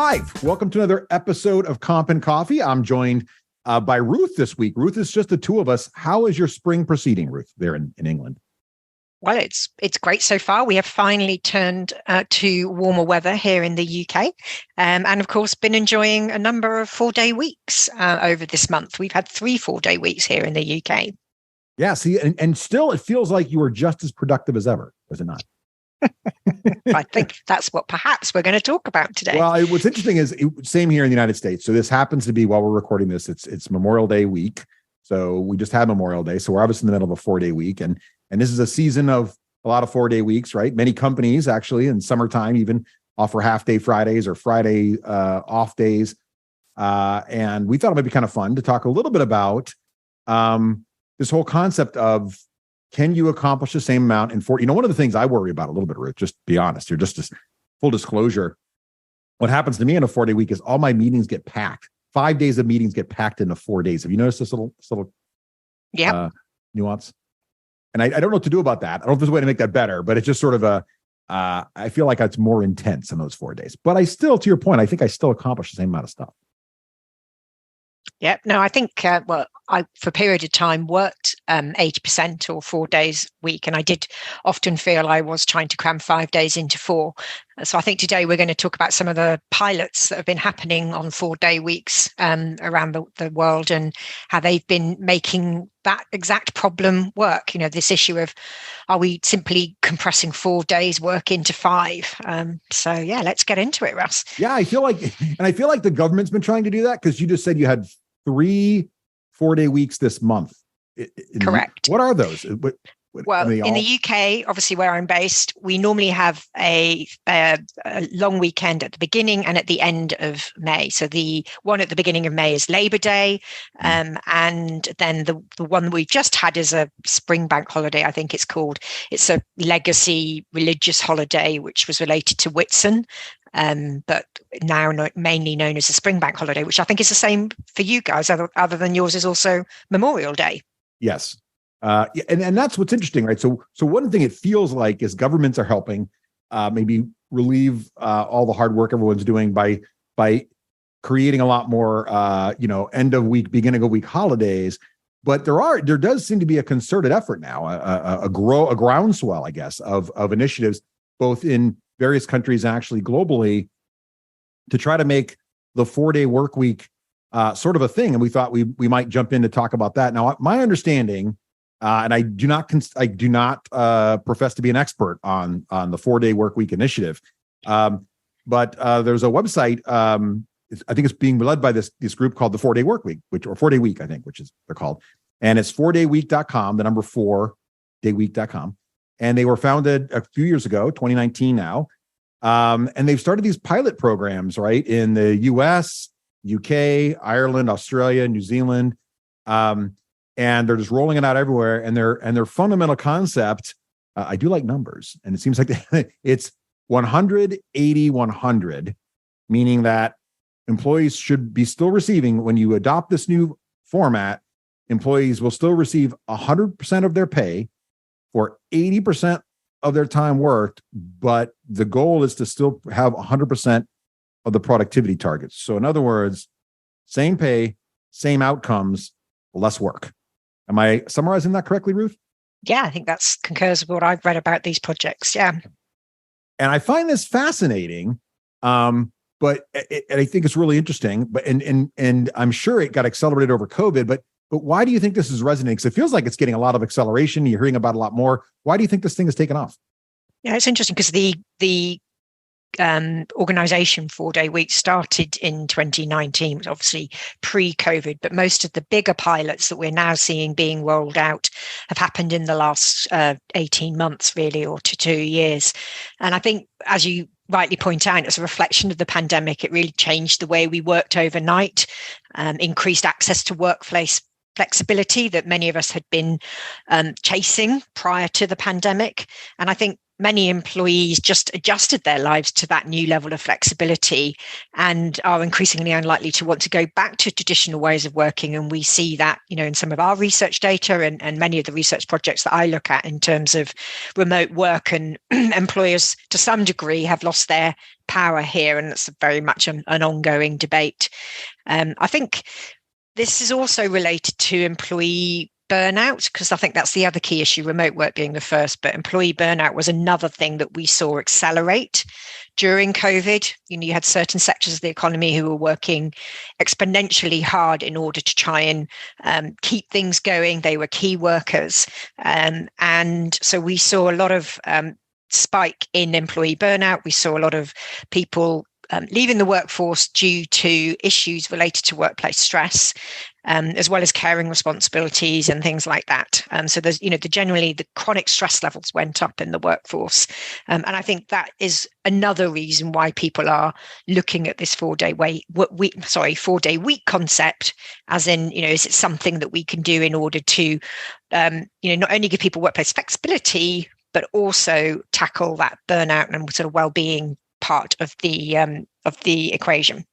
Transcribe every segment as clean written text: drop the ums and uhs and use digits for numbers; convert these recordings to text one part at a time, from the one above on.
live. Welcome to another episode of Comp and Coffee. I'm joined by Ruth this week. Ruth, it's just the two of us. How is your spring proceeding, Ruth, there in England? Well, it's great so far. We have finally turned to warmer weather here in the UK, and of course, been enjoying a number of 4-day weeks over this month. We've had 3 4-day weeks here in the UK. Yeah, see, and still it feels like you were just as productive as ever, was it not? I think that's what perhaps we're going to talk about today. Well, what's interesting is same here in the United States. So this happens to be, while we're recording this, it's Memorial Day week. So we just had Memorial Day. So we're obviously in the middle of a 4-day week. And this is a season of a lot of 4-day weeks, right? Many companies actually in summertime even offer half-day Fridays or Friday off days. And we thought it might be kind of fun to talk a little bit about this whole concept of, can you accomplish the same amount in 4? One of the things I worry about a little bit, Ruth, just to be honest here, just full disclosure, what happens to me in a 4-day week is all my meetings get packed. 5 days of meetings get packed into 4 days. Have you noticed this little nuance? And I don't know what to do about that. I don't know if there's a way to make that better, but it's just sort of I feel like it's more intense in those 4 days. But I still, to your point, I think I still accomplish the same amount of stuff. Yeah, no, I think, I, for a period of time, worked 80% or 4 days a week. And I did often feel I was trying to cram 5 days into 4. So I think today we're going to talk about some of the pilots that have been happening on 4-day weeks around the world and how they've been making that exact problem work. This issue of, are we simply compressing 4 days work into 5? So yeah, let's get into it, Russ. Yeah, I feel like the government's been trying to do that, because you just said you had 3 4-day weeks this month. Correct. What are those? Well, in the UK, obviously where I'm based, we normally have a long weekend at the beginning and at the end of May. So the one at the beginning of May is Labour Day. And then the one that we've just had is a spring bank holiday, I think it's called. It's a legacy religious holiday, which was related to Whitsun. But now mainly known as a spring bank holiday, which I think is the same for you guys, other than yours is also Memorial Day. Yes. And that's what's interesting, right? So one thing it feels like is governments are helping maybe relieve all the hard work everyone's doing by creating a lot more, end of week, beginning of week holidays. But there does seem to be a concerted effort now, a groundswell, I guess, of initiatives, both in various countries and actually globally, to try to make the 4-day work week sort of a thing. And we thought we might jump in to talk about that. Now, my understanding, and I do not profess to be an expert on the 4-day work week initiative, but there's a website. I think it's being led by this group called the 4-day work week, or 4-day week, I think, which is they're called, and it's 4dayweek.com, the number 4dayweek.com. And they were founded a few years ago, 2019 now. And they've started these pilot programs, right, in the US, UK, Ireland, Australia, New Zealand. And they're just rolling it out everywhere. And their fundamental concept, I do like numbers. And it seems like it's 100, 80, 100, meaning that employees should be still receiving, when you adopt this new format, employees will still receive 100% of their pay for 80% of their time worked, but the goal is to still have 100% of the productivity targets. So in other words, same pay, same outcomes, less work. Am I summarizing that correctly, Ruth? Yeah, I think that's concurs with what I've read about these projects. Yeah. And I find this fascinating, but I think it's really interesting. But and I'm sure it got accelerated over COVID, but why do you think this is resonating? Because it feels like it's getting a lot of acceleration. You're hearing about it a lot more. Why do you think this thing has taken off? Yeah, it's interesting because the organization 4-day week started in 2019, obviously pre-COVID, but most of the bigger pilots that we're now seeing being rolled out have happened in the last 18 months, really, or to 2 years. And I think, as you rightly point out, it's a reflection of the pandemic. It really changed the way we worked overnight, increased access to workplace flexibility that many of us had been chasing prior to the pandemic. And I think many employees just adjusted their lives to that new level of flexibility and are increasingly unlikely to want to go back to traditional ways of working. And we see that, in some of our research data and many of the research projects that I look at in terms of remote work, and employers to some degree have lost their power here. And it's very much an ongoing debate. I think this is also related to employee burnout, because I think that's the other key issue, remote work being the first, but employee burnout was another thing that we saw accelerate during COVID. You had certain sectors of the economy who were working exponentially hard in order to try and keep things going. They were key workers. And so we saw a lot of spike in employee burnout. We saw a lot of people leaving the workforce due to issues related to workplace stress, as well as caring responsibilities and things like that. So there's, generally the chronic stress levels went up in the workforce. And I think that is another reason why people are looking at this 4-day week concept, as in, is it something that we can do in order to, not only give people workplace flexibility, but also tackle that burnout and sort of well-being part of the equation.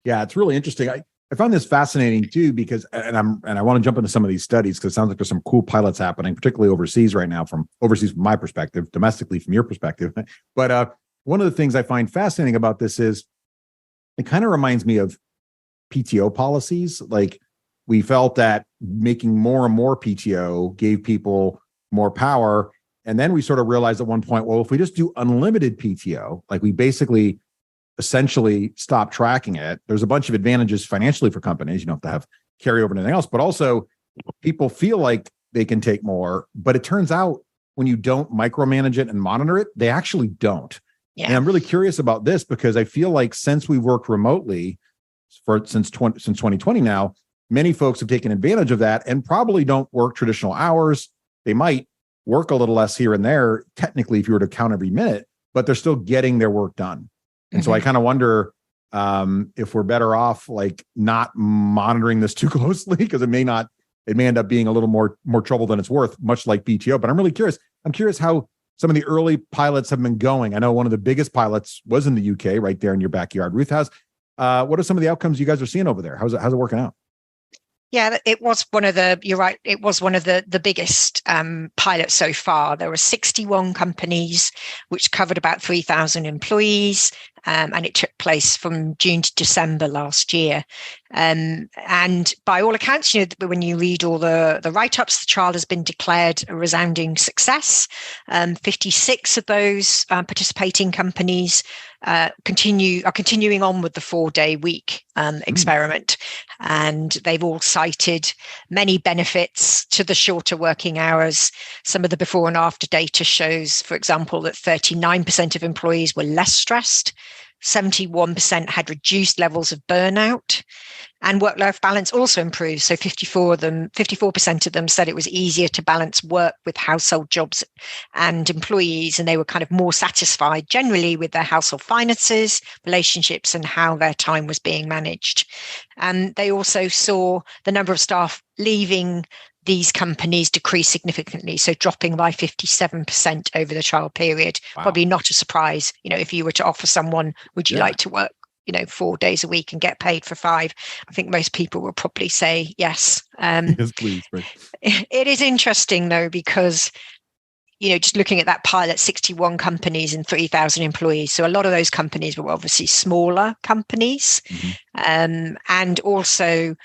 Yeah, it's really interesting. I found this fascinating too, because I want to jump into some of these studies because it sounds like there's some cool pilots happening, particularly overseas right now, from my perspective, domestically from your perspective. But one of the things I find fascinating about this is it kind of reminds me of PTO policies. Like, we felt that making more and more PTO gave people more power. And then we sort of realized at one point, well, if we just do unlimited PTO, like we basically essentially stop tracking it, there's a bunch of advantages financially for companies. You don't have to have carryover and anything else, but also people feel like they can take more. But it turns out when you don't micromanage it and monitor it, they actually don't. Yeah. And I'm really curious about this because I feel like since we've worked remotely since 2020 now, many folks have taken advantage of that and probably don't work traditional hours. They might work a little less here and there, technically, if you were to count every minute, but they're still getting their work done. And so I kind of wonder if we're better off like not monitoring this too closely, because it may end up being a little more trouble than it's worth, much like PTO. But I'm really curious. I'm curious how some of the early pilots have been going. I know one of the biggest pilots was in the UK, right there in your backyard. Ruth, what are some of the outcomes you guys are seeing over there? How's it working out? Yeah, it was one of the, you're right, it was one of the biggest pilots so far. There were 61 companies, which covered about 3,000 employees, and it took place from June to December last year. And by all accounts, when you read all the write-ups, the trial has been declared a resounding success. 56 of those participating companies are continuing on with the 4-day week experiment, and they've all cited many benefits to the shorter working hours. Some of the before and after data shows, for example, that 39% of employees were less stressed, 71% had reduced levels of burnout, and work-life balance also improved. So 54% of them said it was easier to balance work with household jobs and employees, and they were kind of more satisfied generally with their household finances, relationships, and how their time was being managed. And they also saw the number of staff leaving these companies decrease significantly, so dropping by 57% over the trial period. Wow. Probably not a surprise, if you were to offer someone, would you like to work 4 days a week and get paid for 5? I think most people will probably say yes. Yes, please. Right. It is interesting though, because just looking at that pilot, 61 companies and 3,000 employees. So a lot of those companies were obviously smaller companies. Mm-hmm. And also,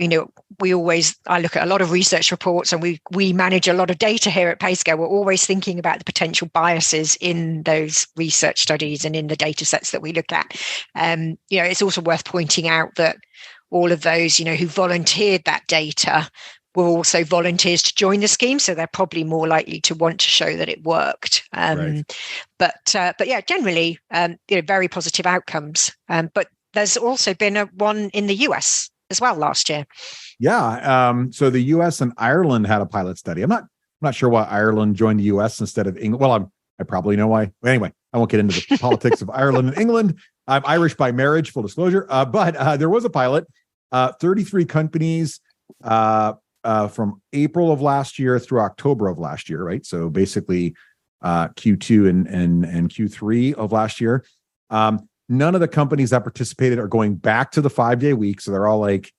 I look at a lot of research reports, and we manage a lot of data here at PayScale. We're always thinking about the potential biases in those research studies and in the data sets that we look at. It's also worth pointing out that all of those, who volunteered that data were also volunteers to join the scheme. So they're probably more likely to want to show that it worked. Right. But yeah, generally, very positive outcomes. But there's also been one in the US as well last year. Yeah. So the US and Ireland had a pilot study. I'm not sure why Ireland joined the US instead of England. Well, I probably know why. Anyway, I won't get into the politics of Ireland and England. I'm Irish by marriage, full disclosure. But there was a pilot, 33 companies from April of last year through October of last year, right? So basically Q2 and Q3 of last year. None of the companies that participated are going back to the 5-day week. So they're all like,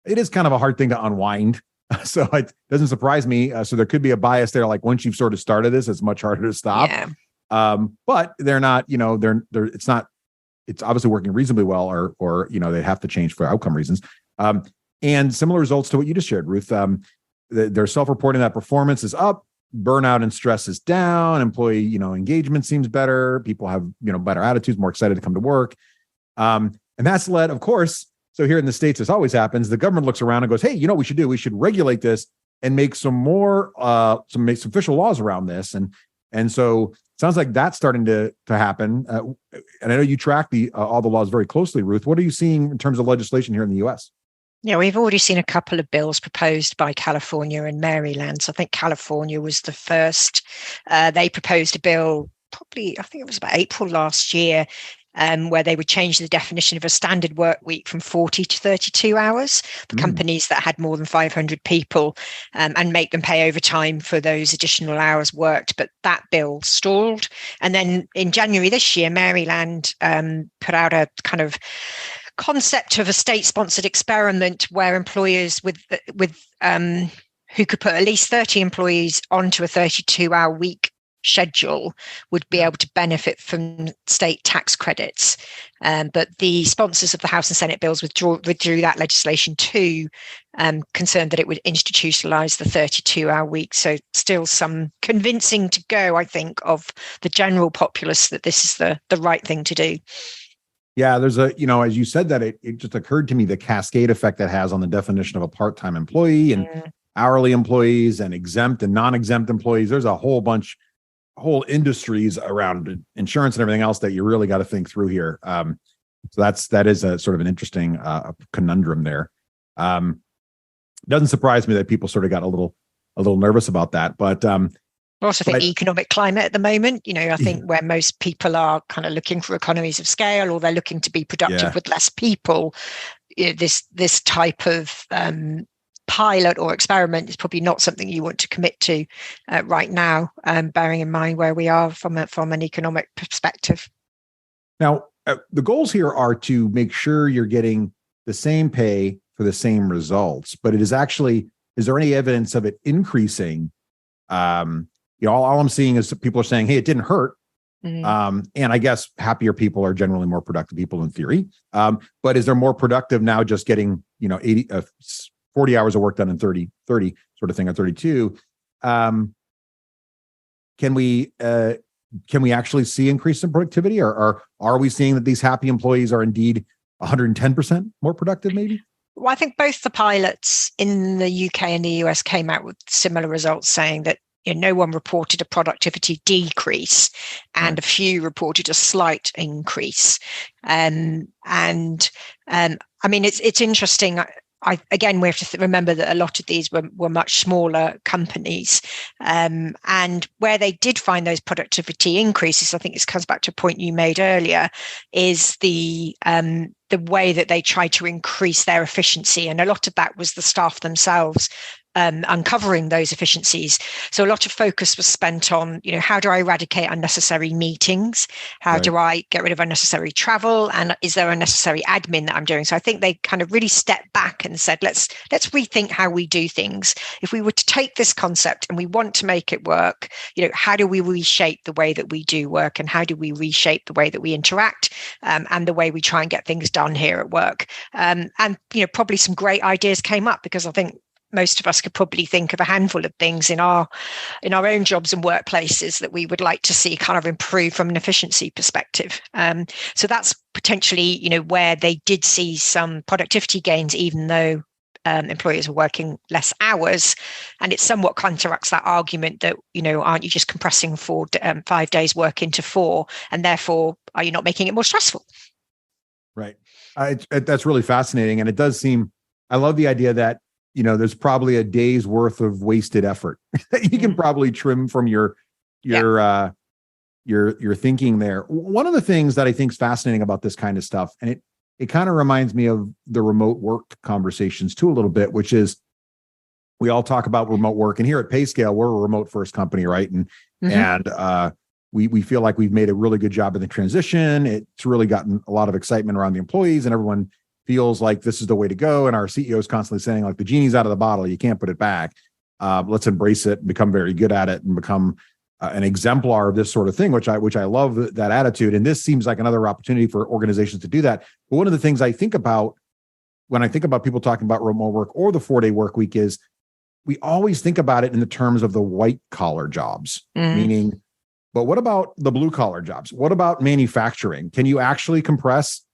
it is kind of a hard thing to unwind. So it doesn't surprise me. So there could be a bias there. Like once you've sort of started this, it's much harder to stop. Yeah. But they're not, it's obviously working reasonably well, or they have to change for outcome reasons. And similar results to what you just shared, Ruth. They're self-reporting that performance is up, burnout and stress is down, employee, engagement seems better. People have, better attitudes, more excited to come to work. And that's led, of course. So here in the States, this always happens. The government looks around and goes, hey, what we should do? We should regulate this and make some official laws around this. And so it sounds like that's starting to happen. And I know you track all the laws very closely, Ruth. What are you seeing in terms of legislation here in the U.S.? Yeah, we've already seen a couple of bills proposed by California and Maryland. So I think California was the first. They proposed a bill probably, I think it was about April last year, where they would change the definition of a standard work week from 40 to 32 hours for companies that had more than 500 people, and make them pay overtime for those additional hours worked. But that bill stalled. And then in January this year, Maryland put out a kind of concept of a state-sponsored experiment where employers with who could put at least 30 employees onto a 32-hour week schedule would be able to benefit from state tax credits. But the sponsors of the House and Senate bills withdrew that legislation too, concerned that it would institutionalize the 32-hour week. So still some convincing to go, I think, of the general populace that this is the right thing to do. Yeah, there's as you said that, it just occurred to me the cascade effect that has on the definition of a part-time employee and hourly employees and exempt and non-exempt employees. There's a whole industries around insurance and everything else that you really got to think through here. So that is a sort of an interesting conundrum there. Doesn't surprise me that people sort of got a little nervous about that, but I also think the economic climate at the moment, I think where most people are kind of looking for economies of scale, or they're looking to be productive with less people, this type of pilot or experiment is probably not something you want to commit to right now, bearing in mind where we are from an economic perspective. Now, the goals here are to make sure you're getting the same pay for the same results, but is there any evidence of it increasing? All I'm seeing is people are saying, hey, it didn't hurt. And I guess happier people are generally more productive people in theory. But is there more productive now just getting, 40 hours of work done in 30 sort of thing, or 32? Can we actually see increase in productivity, or are we seeing that these happy employees are indeed 110% more productive maybe? Well, I think both the pilots in the UK and the US came out with similar results, saying that no one reported a productivity decrease, and a few reported a slight increase. I mean, it's interesting. Again, we have to remember that a lot of these were much smaller companies, and where they did find those productivity increases, I think this comes back to a point you made earlier, is the way that they tried to increase their efficiency, and a lot of that was the staff themselves uncovering those efficiencies. So a lot of focus was spent on, how do I eradicate unnecessary meetings? How do I get rid of unnecessary travel? And is there unnecessary admin that I'm doing? So I think they kind of really stepped back and said, let's rethink how we do things. If we were to take this concept and we want to make it work, how do we reshape the way that we do work, and how do we reshape the way that we interact, and the way we try and get things done here at work? And probably some great ideas came up, because I think most of us could probably think of a handful of things in our own jobs and workplaces that we would like to see kind of improve from an efficiency perspective. So that's potentially, where they did see some productivity gains, even though employers are working less hours. And it somewhat counteracts that argument that, aren't you just compressing 5 days work into 4, and therefore are you not making it more stressful? Right. That's really fascinating. And it does seem, I love the idea that, there's probably a day's worth of wasted effort that you can probably trim from your thinking there. One of the things that I think is fascinating about this kind of stuff, and it kind of reminds me of the remote work conversations too a little bit, which is we all talk about remote work, and here at PayScale, we're a remote first company, right? And we feel like we've made a really good job in the transition. It's really gotten a lot of excitement around the employees, and everyone feels like this is the way to go. And our CEO is constantly saying, like, the genie's out of the bottle, you can't put it back. Let's embrace it and become very good at it and become an exemplar of this sort of thing, which I love that attitude. And this seems like another opportunity for organizations to do that. But one of the things I think about when I think about people talking about remote work or the 4-day work week is we always think about it in the terms of the white collar jobs, meaning, but what about the blue collar jobs? What about manufacturing? Can you actually compress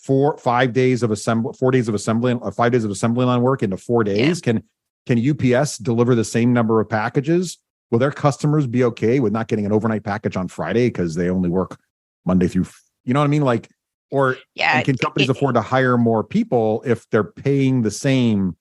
5 days of assembly line work into 4 days? Yeah. Can UPS deliver the same number of packages? Will their customers be okay with not getting an overnight package on Friday because they only work Monday through, you know what I mean? Like, or can companies afford to hire more people if they're paying the same?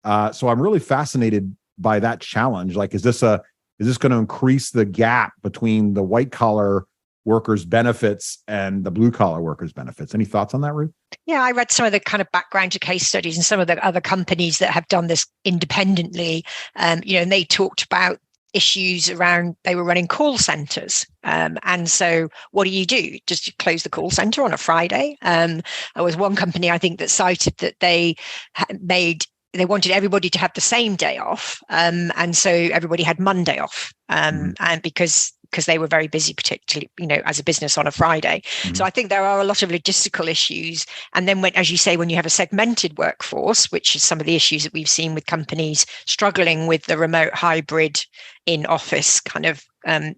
So I'm really fascinated by that challenge. Like, is this going to increase the gap between the white collar workers' benefits and the blue collar workers' benefits? Any thoughts on that, Ruth? Yeah, I read some of the kind of background to case studies and some of the other companies that have done this independently. And they talked about issues around, they were running call centers. And so what do? Just you close the call center on a Friday? There was one company, I think, that cited that they wanted everybody to have the same day off. And so everybody had Monday off. And because they were very busy, particularly, as a business on a Friday. So I think there are a lot of logistical issues. And then as you say, when you have a segmented workforce, which is some of the issues that we've seen with companies struggling with the remote hybrid in office kind of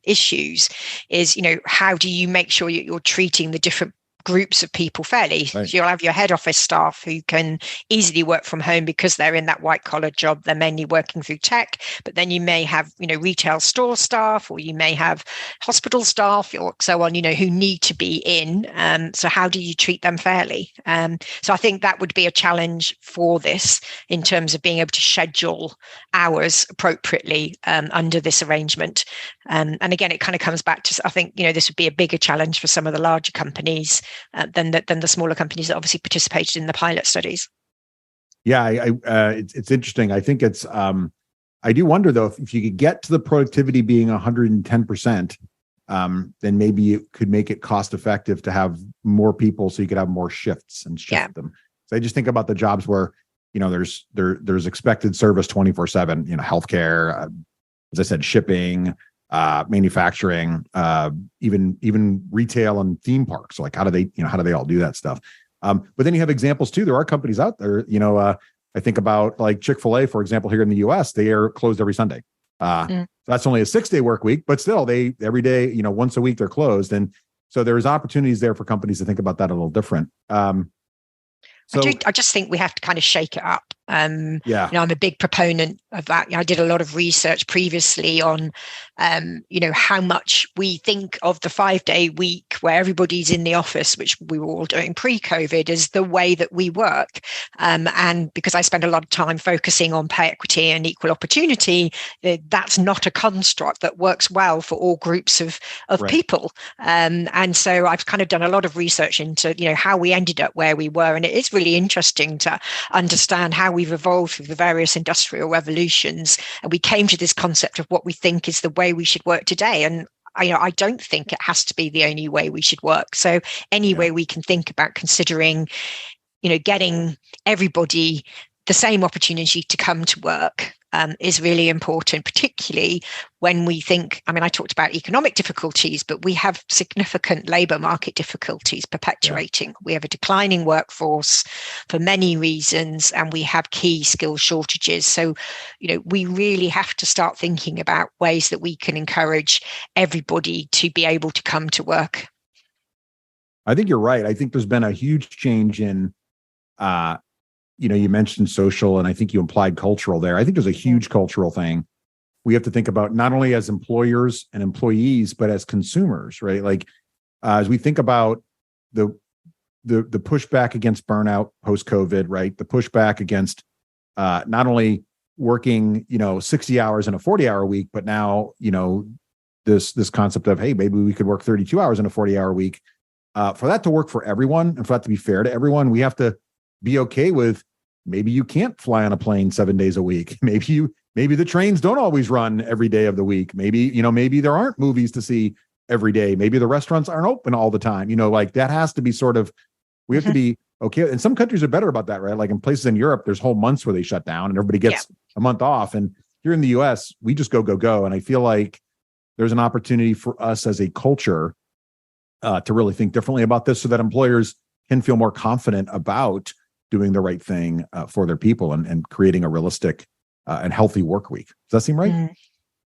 issues, is, how do you make sure you're treating the different groups of people fairly? Right. So you'll have your head office staff who can easily work from home because they're in that white collar job. They're mainly working through tech, but then you may have, retail store staff, or you may have hospital staff or so on, who need to be in. So how do you treat them fairly? So I think that would be a challenge for this in terms of being able to schedule hours appropriately under this arrangement. And again, it kind of comes back to, I think, this would be a bigger challenge for some of the larger companies than the smaller companies that obviously participated in the pilot studies. Yeah, it's interesting. I think it's I do wonder though if you could get to the productivity being 110%, then maybe you could make it cost effective to have more people, so you could have more shifts and shift them. So I just think about the jobs where there's expected service 24/7. Healthcare, as I said, shipping, manufacturing, even retail and theme parks. Like, how do they all do that stuff? But then you have examples too. There are companies out there, I think about like Chick-fil-A, for example, here in the US, they are closed every Sunday. So that's only a 6-day work week, but still they every day, once a week they're closed. And so there's opportunities there for companies to think about that a little different. I just think we have to kind of shake it up. I'm a big proponent of that. I did a lot of research previously on, how much we think of the 5-day week where everybody's in the office, which we were all doing pre-COVID, as the way that we work. And because I spend a lot of time focusing on pay equity and equal opportunity, that's not a construct that works well for all groups of people. And so I've kind of done a lot of research into, how we ended up where we were. And it is really interesting to understand how we've evolved through the various industrial revolutions. And we came to this concept of what we think is the way we should work today. And I don't think it has to be the only way we should work. So any way we can think about considering, getting everybody the same opportunity to come to work is really important, particularly when we think, I talked about economic difficulties, but we have significant labour market difficulties perpetuating. Yeah. We have a declining workforce for many reasons, and we have key skill shortages. So, we really have to start thinking about ways that we can encourage everybody to be able to come to work. I think you're right. I think there's been a huge change in you mentioned social, and I think you implied cultural there. I think there's a huge cultural thing we have to think about, not only as employers and employees, but as consumers, right? Like, as we think about the pushback against burnout post-COVID, right? The pushback against not only working, 60 hours in a 40-hour week, but now, this concept of, hey, maybe we could work 32 hours in a 40-hour week. For that to work for everyone and for that to be fair to everyone, we have to be okay with, maybe you can't fly on a plane 7 days a week. Maybe maybe the trains don't always run every day of the week. Maybe there aren't movies to see every day. Maybe the restaurants aren't open all the time. Like that has to be sort of, we have to be okay. And some countries are better about that, right? Like in places in Europe, there's whole months where they shut down and everybody gets a month off. And here in the US, we just go. And I feel like there's an opportunity for us as a culture to really think differently about this so that employers can feel more confident about doing the right thing for their people and creating a realistic and healthy work week. Does that seem right?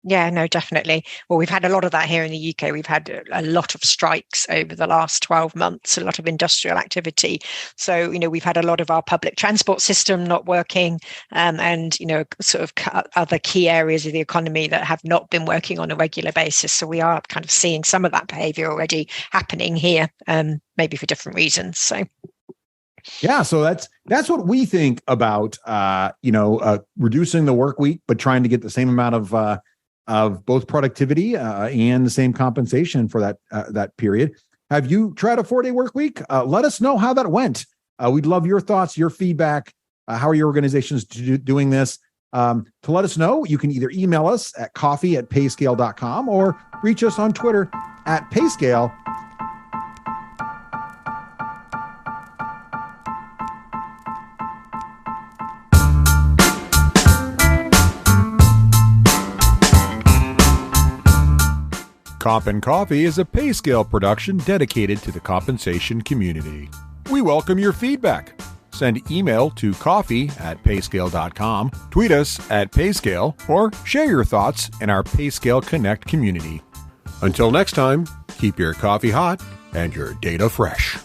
Yeah, no, definitely. Well, we've had a lot of that here in the UK. We've had a lot of strikes over the last 12 months, a lot of industrial activity. So, we've had a lot of our public transport system not working and, sort of other key areas of the economy that have not been working on a regular basis. So we are kind of seeing some of that behavior already happening here, maybe for different reasons. So. Yeah, so that's what we think about, reducing the work week, but trying to get the same amount of both productivity and the same compensation for that period. Have you tried a 4-day work week? Let us know how that went. We'd love your thoughts, your feedback. How are your organizations doing this? To let us know, you can either email us at coffee@payscale.com or reach us on Twitter @payscale. Comp and Coffee is a PayScale production dedicated to the compensation community. We welcome your feedback. Send email to coffee@payscale.com, tweet us @payscale, or share your thoughts in our PayScale Connect community. Until next time, keep your coffee hot and your data fresh.